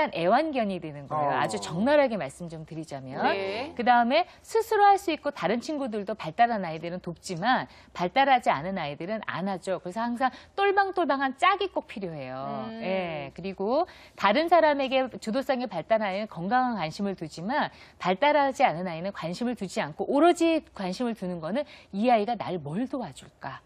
약간 애완견이 되는 거예요. 아주 적나라하게 말씀 좀 드리자면. 네. 그다음에 스스로 할 수 있고 다른 친구들도 발달한 아이들은 돕지만 발달하지 않은 아이들은 안 하죠. 그래서 항상 똘방똘방한 짝이 꼭 필요해요. 예. 그리고 다른 사람에게 주도성이 발달한 아이는 건강한 관심을 두지만 발달하지 않은 아이는 관심을 두지 않고 오로지 관심을 두는 거는 이 아이가 날 뭘 도와줄까?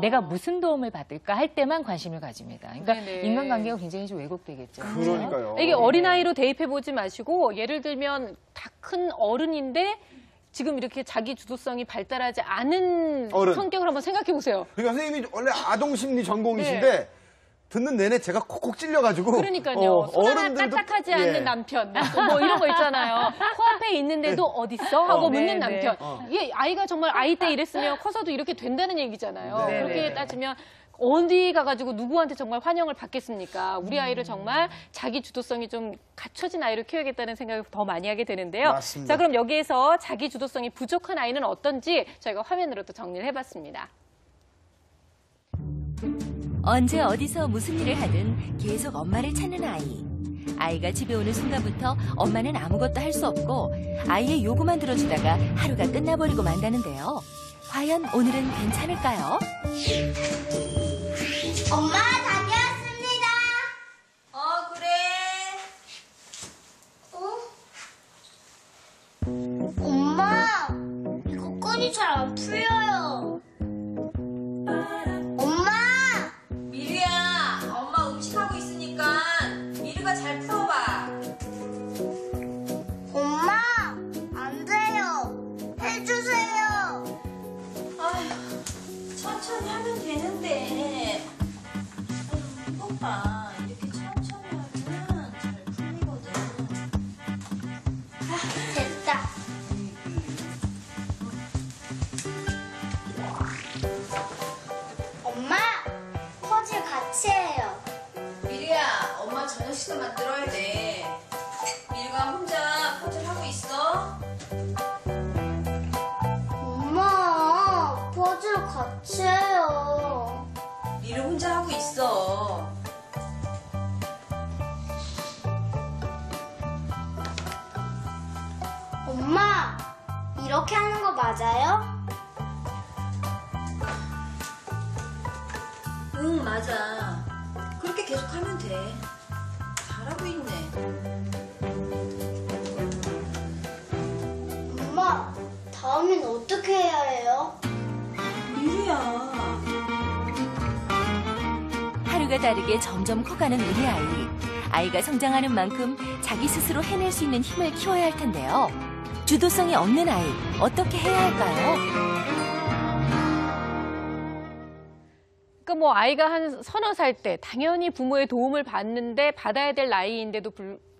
내가 무슨 도움을 받을까 할 때만 관심을 가집니다. 그러니까 네네. 인간관계가 굉장히 좀 왜곡되겠죠. 그러니까요. 이게 어린아이로 대입해보지 마시고 예를 들면 다 큰 어른인데 지금 이렇게 자기 주도성이 발달하지 않은 어른. 성격을 한번 생각해 보세요. 그러니까 선생님이 원래 아동심리 전공이신데 네. 듣는 내내 제가 콕콕 찔려가지고 그러니까요. 손 하나 어른들도- 까딱하지 예. 않는 남편 뭐 이런 거 있잖아요. 코앞에 있는데도 어딨어? 하고 묻는 네, 남편. 이게 아이가 정말 아이 때 이랬으면 커서도 이렇게 된다는 얘기잖아요. 네, 그렇게 네. 따지면 어디 가가지고 누구한테 정말 환영을 받겠습니까? 우리 아이를 정말 자기 주도성이 좀 갖춰진 아이로 키워야겠다는 생각을 더 많이 하게 되는데요. 맞습니다. 자, 그럼 여기에서 자기 주도성이 부족한 아이는 어떤지 저희가 화면으로 또 정리를 해봤습니다. 언제 어디서 무슨 일을 하든 계속 엄마를 찾는 아이. 아이가 집에 오는 순간부터 엄마는 아무것도 할 수 없고 아이의 요구만 들어주다가 하루가 끝나버리고 만다는데요. 과연 오늘은 괜찮을까요? 엄마 다녀왔습니다. 그래. 엄마, 이거 끈이 잘 안 풀려요. 엄마, 미르야, 엄마 음식하고 있으니까 미르가 잘 풀어봐. 엄마, 안 돼요. 해주세요. 아휴, 천천히 하면 되는데. 이것 봐, 이렇게 천천히 하면 잘 풀리거든. 됐다. 엄마, 퍼즐 같이 해요. 미르야, 엄마 저녁 식사 만들어야 돼. 미르가 혼자 퍼즐 하고 있어? 엄마, 퍼즐 같이 해요. 미르 혼자 하고 있어. 엄마, 이렇게 하는 거 맞아요? 응, 맞아. 그렇게 계속 하면 돼. 잘하고 있네. 엄마, 다음엔 어떻게 해야 해요? 미르야. 하루가 다르게 점점 커가는 우리 아이. 아이가 성장하는 만큼 자기 스스로 해낼 수 있는 힘을 키워야 할 텐데요. 주도성이 없는 아이, 어떻게 해야 할까요? 그러니까 뭐 아이가 한 서너 살 때 당연히 부모의 도움을 받는데 받아야 될 나이인데도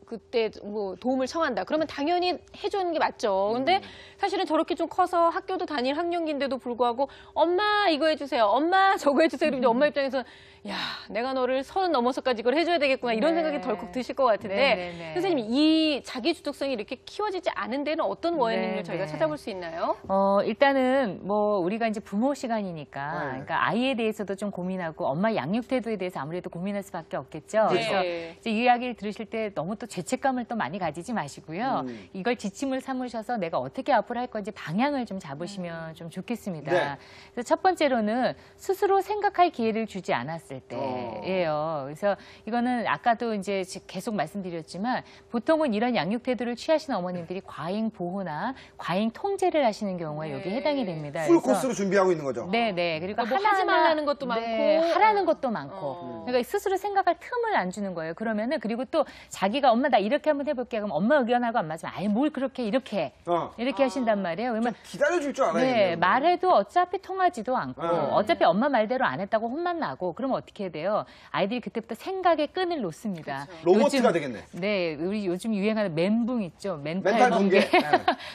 그때 뭐 도움을 청한다. 그러면 당연히 해주는 게 맞죠. 근데 사실은 저렇게 좀 커서 학교도 다닐 학년기인데도 불구하고 엄마 이거 해주세요. 엄마 저거 해주세요. 그러면 엄마 입장에서는 야 내가 너를 30 넘어서까지 이걸 해줘야 되겠구나 이런 네. 생각이 덜컥 드실 것 같은데 네. 선생님 이 자기 주도성이 이렇게 키워지지 않은 데는 어떤 원인을 네, 저희가 네. 찾아볼 수 있나요? 일단은 뭐 우리가 이제 부모 시간이니까 네. 그러니까 아이에 대해서도 좀 고민하고 엄마 양육 태도에 대해서 아무래도 고민할 수밖에 없겠죠. 네. 그래서 이제 이 이야기를 들으실 때 너무 또 죄책감을 또 많이 가지지 마시고요. 이걸 지침을 삼으셔서 내가 어떻게 앞으로 할 건지 방향을 좀 잡으시면 좀 좋겠습니다. 네. 그래서 첫 번째로는 스스로 생각할 기회를 주지 않았을 때예요. 그래서 이거는 아까도 이제 계속 말씀드렸지만 보통은 이런 양육 태도를 취하시는 어머님들이 과잉 보호나 과잉 통제를 하시는 경우가 여기에 해당이 됩니다. 풀 그래서 코스로 준비하고 있는 거죠. 네네. 그리고 뭐 하지 말라는 것도 네, 많고. 하라는 것도 많고. 그러니까 스스로 생각할 틈을 안 주는 거예요. 그러면은 그리고 또 자기가 엄마 나 이렇게 한번 해볼게. 그럼 엄마 의견하고 안 맞으면 아예 뭘 그렇게 이렇게 하신단 말이에요. 그러면 기다려줄 줄 알아요. 네, 얘네는. 말해도 어차피 통하지도 않고 네. 어차피 엄마 말대로 안 했다고 혼만 나고 그러면 어떻게 돼요? 아이들이 그때부터 생각의 끈을 놓습니다. 로봇가 되겠네. 네, 우리 요즘 유행하는 멘붕 있죠. 멘탈 붕괴. 네.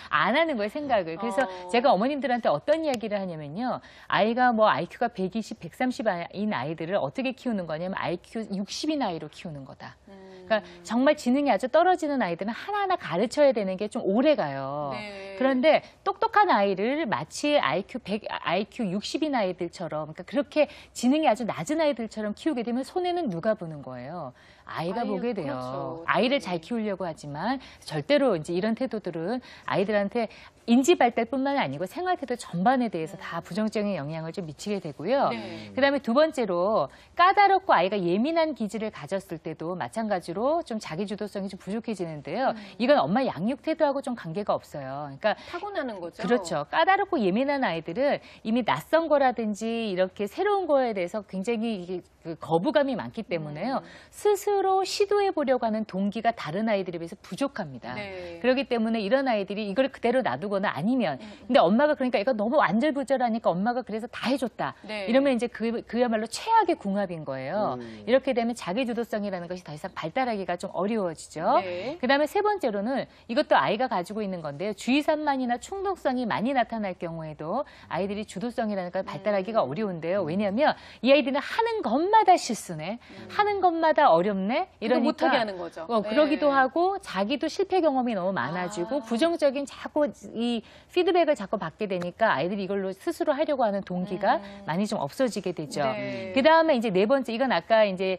안 하는 거예요, 생각을. 그래서 제가 어머님들한테 어떤 이야기를 하냐면요. 아이가 뭐 IQ가 120, 130인 아이들을 어떻게 키우는 거냐면 IQ 60인 아이로 키우는 거다. 그러니까 정말 지능이 아주 떨어지는 아이들은 하나하나 가르쳐야 되는 게 좀 오래 가요. 네. 그런데 똑똑한 아이를 마치 IQ 100, IQ 60인 아이들처럼, 그러니까 그렇게 지능이 아주 낮은 아이들처럼 키우게 되면 손해는 누가 보는 거예요? 아이가 보게 돼요. 그렇죠. 아이를 잘 키우려고 하지만 절대로 이제 이런 태도들은 아이들한테 인지 발달뿐만 아니고 생활 태도 전반에 대해서 다 부정적인 영향을 좀 미치게 되고요. 네. 그다음에 두 번째로 까다롭고 아이가 예민한 기질을 가졌을 때도 마찬가지로 좀 자기 주도성이 좀 부족해지는데요. 이건 엄마 양육 태도하고 좀 관계가 없어요. 그러니까 타고나는 거죠. 그렇죠. 까다롭고 예민한 아이들은 이미 낯선 거라든지 이렇게 새로운 거에 대해서 굉장히 이게 그 거부감이 많기 때문에요. 스스로 시도해 보려고 하는 동기가 다른 아이들에 비해서 부족합니다. 네. 그렇기 때문에 이런 아이들이 이걸 그대로 놔두거나 아니면 근데 엄마가 그러니까 이거 너무 안절부절하니까 엄마가 그래서 다 해줬다. 네. 이러면 이제 그야말로 최악의 궁합인 거예요. 이렇게 되면 자기 주도성이라는 것이 더 이상 발달하기가 좀 어려워지죠. 네. 그다음에 세 번째로는 이것도 아이가 가지고 있는 건데요. 주의 산만이나 충동성이 많이 나타날 경우에도 아이들이 주도성이라는 걸 발달하기가 어려운데요. 왜냐하면 이 아이들은 하는 것마다 실수네, 하는 것마다 어렵네. 이거 이러니까 못하게 하는 거죠. 그러기도 네. 하고 자기도 실패 경험이 너무 많아지고 부정적인 자꾸 이 피드백을 자꾸 받게 되니까 아이들이 이걸로 스스로 하려고 하는 동기가 많이 좀 없어지게 되죠. 네. 그 다음에 이제 네 번째, 이건 아까 이제